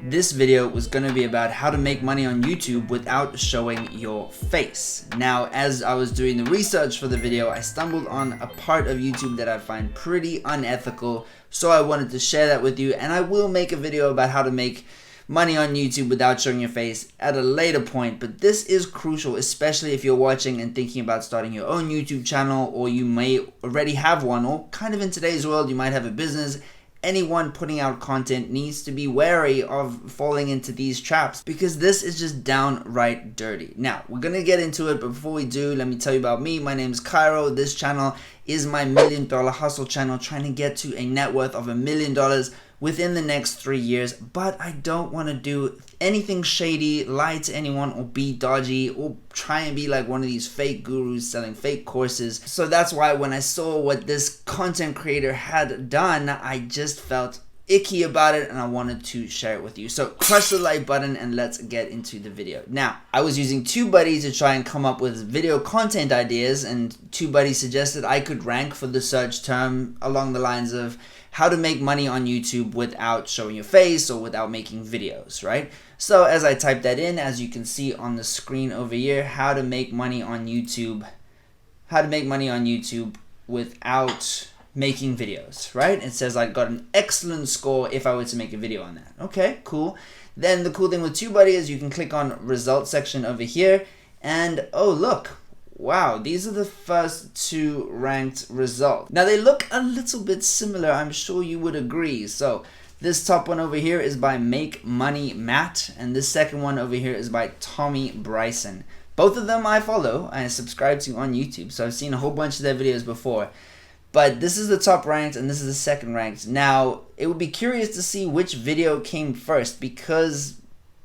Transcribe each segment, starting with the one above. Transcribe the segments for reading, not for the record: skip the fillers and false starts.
This video was going to be about how to make money on YouTube without showing your face. Now, as I was doing the research for the video, I stumbled on a part of YouTube that I find pretty unethical, so I wanted to share that with you, and I will make a video about how to make money on YouTube without showing your face at a later point. But this is crucial, especially if you're watching and thinking about starting your own YouTube channel, or you may already have one, or kind of in today's world you might have a business. Anyone putting out content needs to be wary of falling into these traps, because this is just downright dirty. Now, we're gonna get into it, but before we do, let me tell you about me. My name is Kairo. This channel is my $1 million hustle channel, trying to get to a net worth of $1 million within the next 3 years. But I don't want to do anything shady, lie to anyone, or be dodgy, or try and be like one of these fake gurus selling fake courses. So that's why when I saw what this content creator had done, I just felt icky about it and I wanted to share it with you. So crush the like button and let's get into the video. Now, I was using TubeBuddy to try and come up with video content ideas, and TubeBuddy suggested I could rank for the search term along the lines of how to make money on YouTube without showing your face or without making videos, right? So as I typed that in, as you can see on the screen over here, how to make money on YouTube without making videos, right? It says I got an excellent score if I were to make a video on that. Okay, cool. Then the cool thing with TubeBuddy is you can click on results section over here, and oh look, wow, these are the first two ranked results. Now they look a little bit similar, I'm sure you would agree. So this top one over here is by Make Money Matt, and this second one over here is by Tommy Bryson. Both of them I follow and subscribe to on YouTube, so I've seen a whole bunch of their videos before. But this is the top ranked and this is the second ranked. Now, it would be curious to see which video came first, because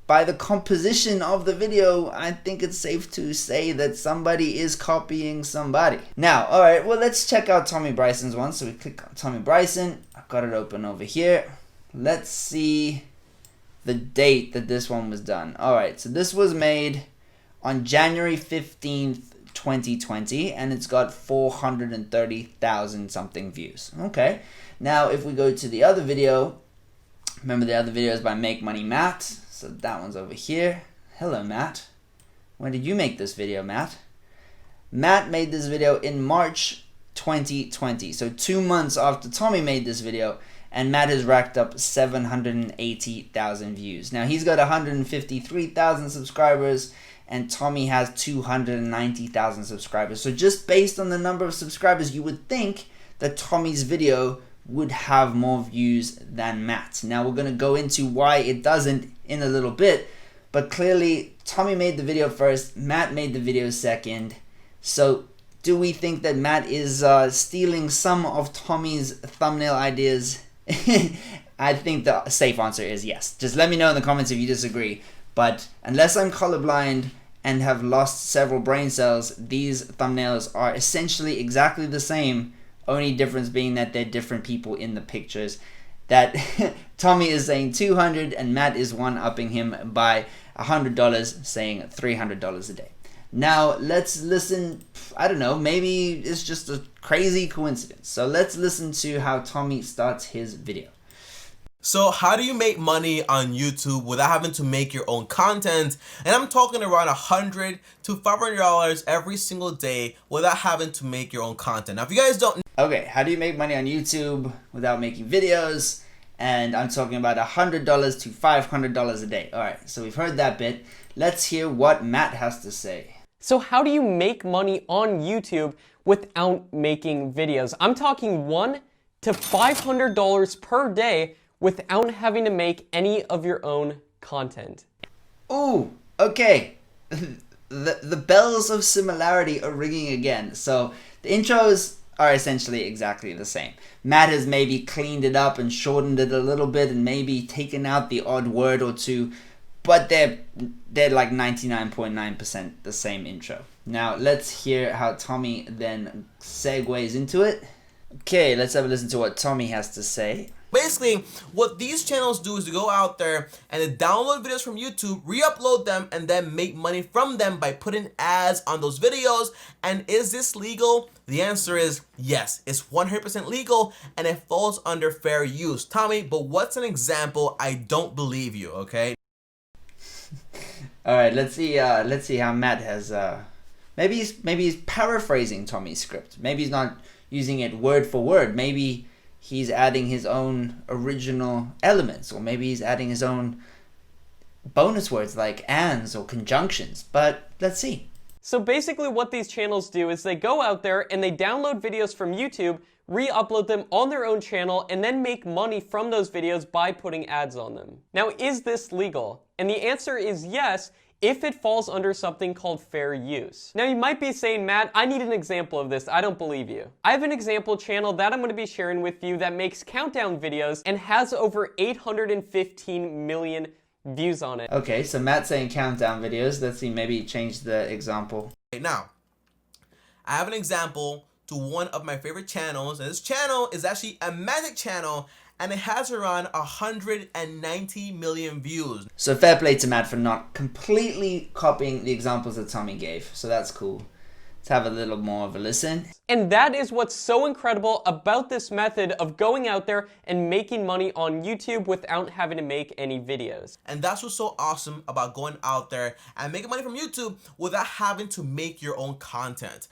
by the composition of the video, I think it's safe to say that somebody is copying somebody. Now, alright, well, let's check out Tommy Bryson's one. So we click on Tommy Bryson. I've got it open over here. Let's see the date that this one was done. Alright, so this was made on January 15th, 2020, and it's got 430,000 something views. Okay, now if we go to the other video, remember the other video is by Make Money Matt, so that one's over here. Hello Matt, when did you make this video, Matt? Matt made this video in March 2020, so 2 months after Tommy made this video, and Matt has racked up 780,000 views. Now he's got 153,000 subscribers, and Tommy has 290,000 subscribers. So just based on the number of subscribers, you would think that Tommy's video would have more views than Matt's. Now we're going to go into why it doesn't in a little bit, but clearly Tommy made the video first, Matt made the video second. So do we think that Matt is stealing some of Tommy's thumbnail ideas? I think the safe answer is yes. Just let me know in the comments if you disagree. But unless I'm colorblind and have lost several brain cells, these thumbnails are essentially exactly the same, only difference being that they're different people in the pictures. That Tommy is saying 200 and Matt is one-upping him by $100, saying $300 a day. Now let's listen. I don't know, maybe it's just a crazy coincidence. So let's listen to how Tommy starts his video. So how do you make money on YouTube without having to make your own content? And I'm talking around $100 to $500 every single day without having to make your own content. Now, if you guys don't... Okay, how do you make money on YouTube without making videos? And I'm talking about $100 to $500 a day. All right, so we've heard that bit. Let's hear what Matt has to say. So how do you make money on YouTube without making videos? I'm talking $100 to $500 per day without having to make any of your own content. Ooh, okay. The bells of similarity are ringing again. So the intros are essentially exactly the same. Matt has maybe cleaned it up and shortened it a little bit and maybe taken out the odd word or two, but they're like 99.9% the same intro. Now let's hear how Tommy then segues into it. Okay, let's have a listen to what Tommy has to say. Basically, what these channels do is to go out there and they download videos from YouTube, re-upload them, and then make money from them by putting ads on those videos. And is this legal? The answer is yes, it's 100% legal and it falls under fair use. Tommy, but what's an example? I don't believe you, okay? All right, let's see how Matt has maybe he's paraphrasing Tommy's script. Maybe he's not using it word for word. Maybe he's adding his own original elements, or maybe he's adding his own bonus words like ands or conjunctions. But let's see. So basically what these channels do is they go out there and they download videos from YouTube, re-upload them on their own channel, and then make money from those videos by putting ads on them. Now, is this legal? And the answer is yes, if it falls under something called fair use. Now you might be saying, Matt, I need an example of this. I don't believe you. I have an example channel that I'm going to be sharing with you that makes countdown videos and has over 815 million views on it. Okay, so Matt's saying countdown videos. Let's see, maybe change the example. Now, I have an example to one of my favorite channels, and this channel is actually a magic channel, and it has around 190 million views. So fair play to Matt for not completely copying the examples that Tommy gave. So that's cool. Let's have a little more of a listen. And that is what's so incredible about this method of going out there and making money on YouTube without having to make any videos. And that's what's so awesome about going out there and making money from YouTube without having to make your own content.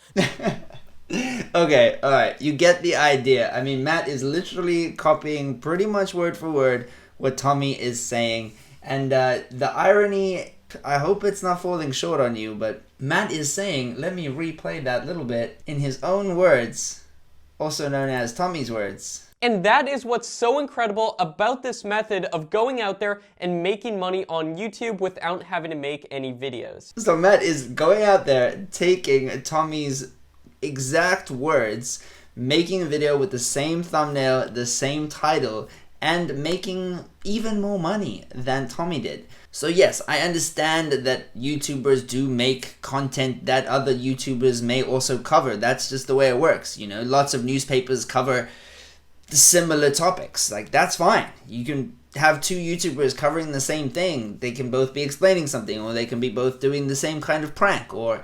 Okay, alright, you get the idea. I mean, Matt is literally copying pretty much word for word what Tommy is saying. And the irony, I hope it's not falling short on you, but Matt is saying, let me replay that little bit in his own words, also known as Tommy's words. And that is what's so incredible about this method of going out there and making money on YouTube without having to make any videos. So Matt is going out there, taking Tommy's exact words, making a video with the same thumbnail, the same title, and making even more money than Tommy did. So yes, I understand that YouTubers do make content that other YouTubers may also cover. That's just the way it works. You know, lots of newspapers cover similar topics. Like, that's fine. You can have two YouTubers covering the same thing. They can both be explaining something, or they can be both doing the same kind of prank, or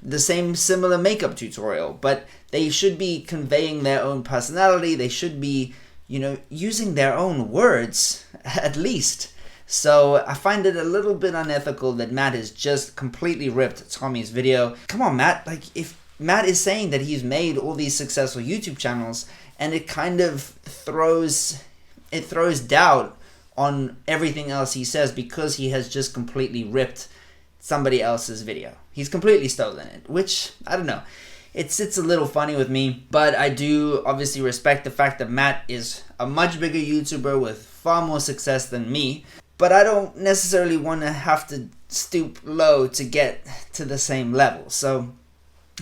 the same similar makeup tutorial, but they should be conveying their own personality. They should be, you know, using their own words at least. So I find it a little bit unethical that Matt has just completely ripped Tommy's video. Come on, Matt. Like, if Matt is saying that he's made all these successful YouTube channels, and it kind of throws doubt on everything else he says because he has just completely ripped somebody else's video. He's completely stolen it, which, I don't know. It sits a little funny with me, but I do obviously respect the fact that Matt is a much bigger YouTuber with far more success than me, but I don't necessarily want to have to stoop low to get to the same level. So,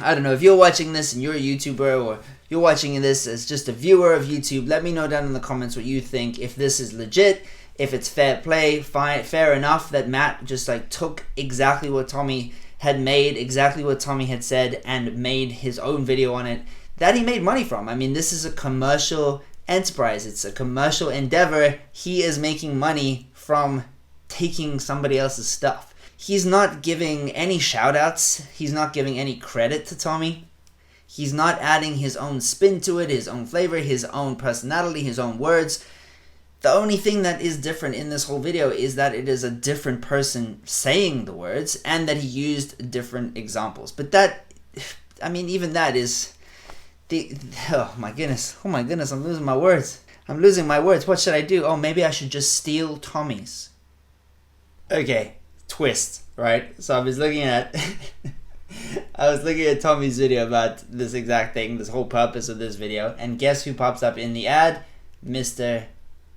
I don't know, if you're watching this and you're a YouTuber, or you're watching this as just a viewer of YouTube, let me know down in the comments what you think, if this is legit, if it's fair play, fair enough that Matt just like took exactly what Tommy had made, exactly what Tommy had said, and made his own video on it that he made money from. I mean, this is a commercial enterprise. It's a commercial endeavor. He is making money from taking somebody else's stuff. He's not giving any shout outs. He's not giving any credit to Tommy. He's not adding his own spin to it, his own flavor, his own personality, his own words. The only thing that is different in this whole video is that it is a different person saying the words, and that he used different examples. But that, I mean, even that is oh my goodness, I'm losing my words. What should I do? Oh, maybe I should just steal Tommy's. Okay, twist, right? So I was looking at Tommy's video about this exact thing, this whole purpose of this video, and guess who pops up in the ad? Mr.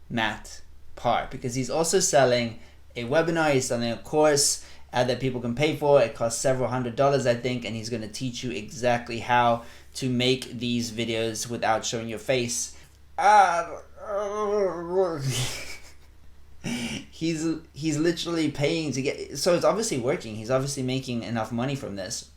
Matt Parr, because he's also selling a webinar, he's selling a course that people can pay for. It costs several $100s, I think, and he's going to teach you exactly how to make these videos without showing your face. He's literally paying to get, so it's obviously working. He's obviously making enough money from this.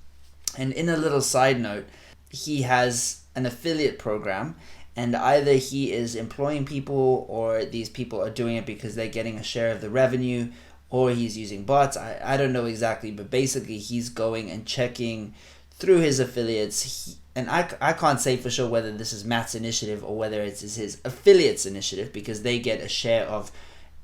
And in a little side note, he has an affiliate program, And either he is employing people, or these people are doing it because they're getting a share of the revenue, or he's using bots. I don't know exactly, but basically he's going and checking through his affiliates. And I can't say for sure whether this is Matt's initiative or whether it's his affiliates initiative, because they get a share of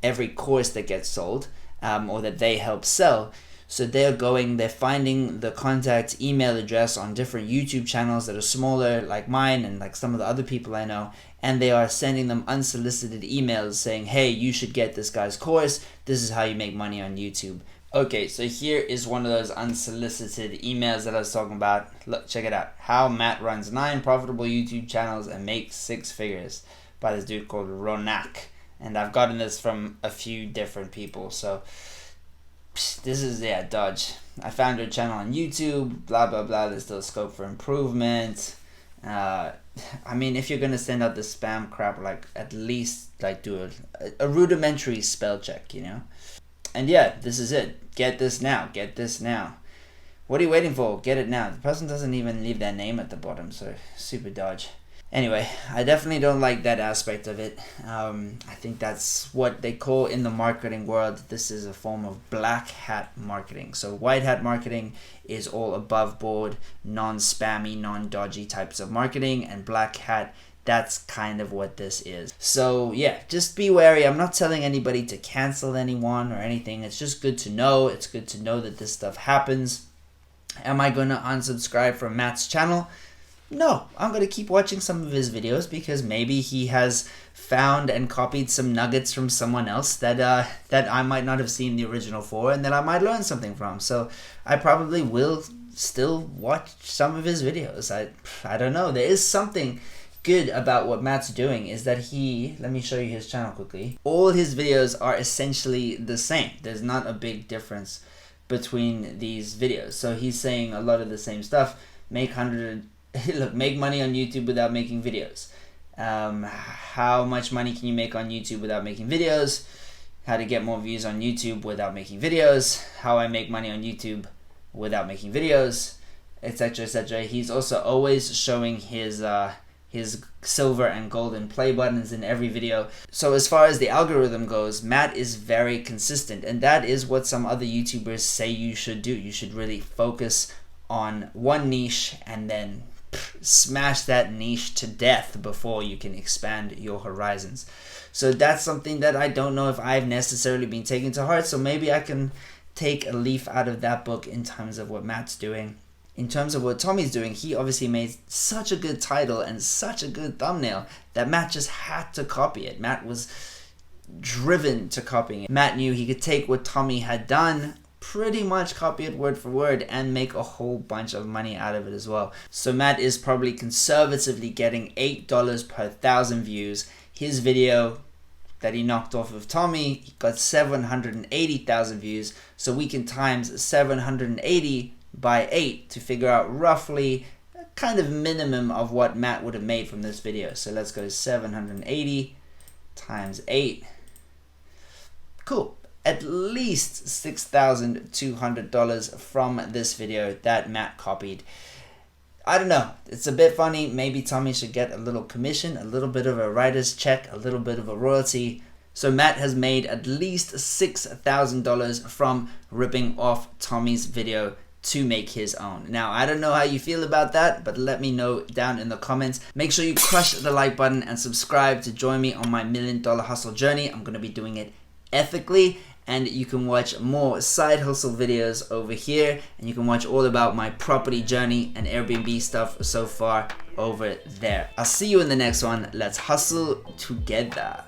every course that gets sold, or that they help sell. So they're finding the contact email address on different YouTube channels that are smaller, like mine and like some of the other people I know, and they are sending them unsolicited emails saying, hey, you should get this guy's course. This is how you make money on YouTube. Okay, so here is one of those unsolicited emails that I was talking about. Look, check it out. How Matt runs 9 profitable YouTube channels and makes 6 figures, by this dude called Ronak. And I've gotten this from a few different people. So this is, Dodge. I found your channel on YouTube, blah, blah, blah. There's still scope for improvement. I mean, if you're going to send out the spam crap, like at least like do a rudimentary spell check, you know? And yeah, this is it. Get this now. Get this now. What are you waiting for? Get it now. The person doesn't even leave their name at the bottom, so super Dodge. Anyway, I definitely don't like that aspect of it. I think that's what they call in the marketing world, this is a form of black hat marketing. So white hat marketing is all above board, non-spammy, non-dodgy types of marketing, and black hat, that's kind of what this is. So yeah, just be wary. I'm not telling anybody to cancel anyone or anything. It's just good to know. It's good to know that this stuff happens. Am I going to unsubscribe from Matt's channel? No, I'm going to keep watching some of his videos, because maybe he has found and copied some nuggets from someone else that I might not have seen the original for, and that I might learn something from. So I probably will still watch some of his videos. I don't know. There is something good about what Matt's doing, is that let me show you his channel quickly. All his videos are essentially the same. There's not a big difference between these videos. So he's saying a lot of the same stuff. Make money on YouTube without making videos. How much money can you make on YouTube without making videos? How to get more views on YouTube without making videos. How I make money on YouTube without making videos, etc., etc. He's also always showing his silver and golden play buttons in every video. So as far as the algorithm goes, Matt is very consistent, and that is what some other YouTubers say you should do. You should really focus on one niche and then smash that niche to death before you can expand your horizons. So that's something that I don't know if I've necessarily been taking to heart, so maybe I can take a leaf out of that book in terms of what Matt's doing. In terms of what Tommy's doing, he obviously made such a good title and such a good thumbnail that Matt just had to copy it. Matt was driven to copying it. Matt knew he could take what Tommy had done, pretty much copy it word for word, and make a whole bunch of money out of it as well. So Matt is probably conservatively getting $8 per 1,000 views. His video that he knocked off of Tommy, he got 780,000 views. So we can times 780 by 8 to figure out roughly a kind of minimum of what Matt would have made from this video. So let's go 780 times 8. Cool. At least $6,200 from this video that Matt copied. I don't know. It's a bit funny. Maybe Tommy should get a little commission, a little bit of a writer's check, a little bit of a royalty. So Matt has made at least $6,000 from ripping off Tommy's video to make his own. Now, I don't know how you feel about that, but let me know down in the comments. Make sure you crush the like button and subscribe to join me on my $1 Million Hustle journey. I'm going to be doing it ethically, and you can watch more side hustle videos over here, and you can watch all about my property journey and Airbnb stuff so far over there. I'll see you in the next one. Let's hustle together.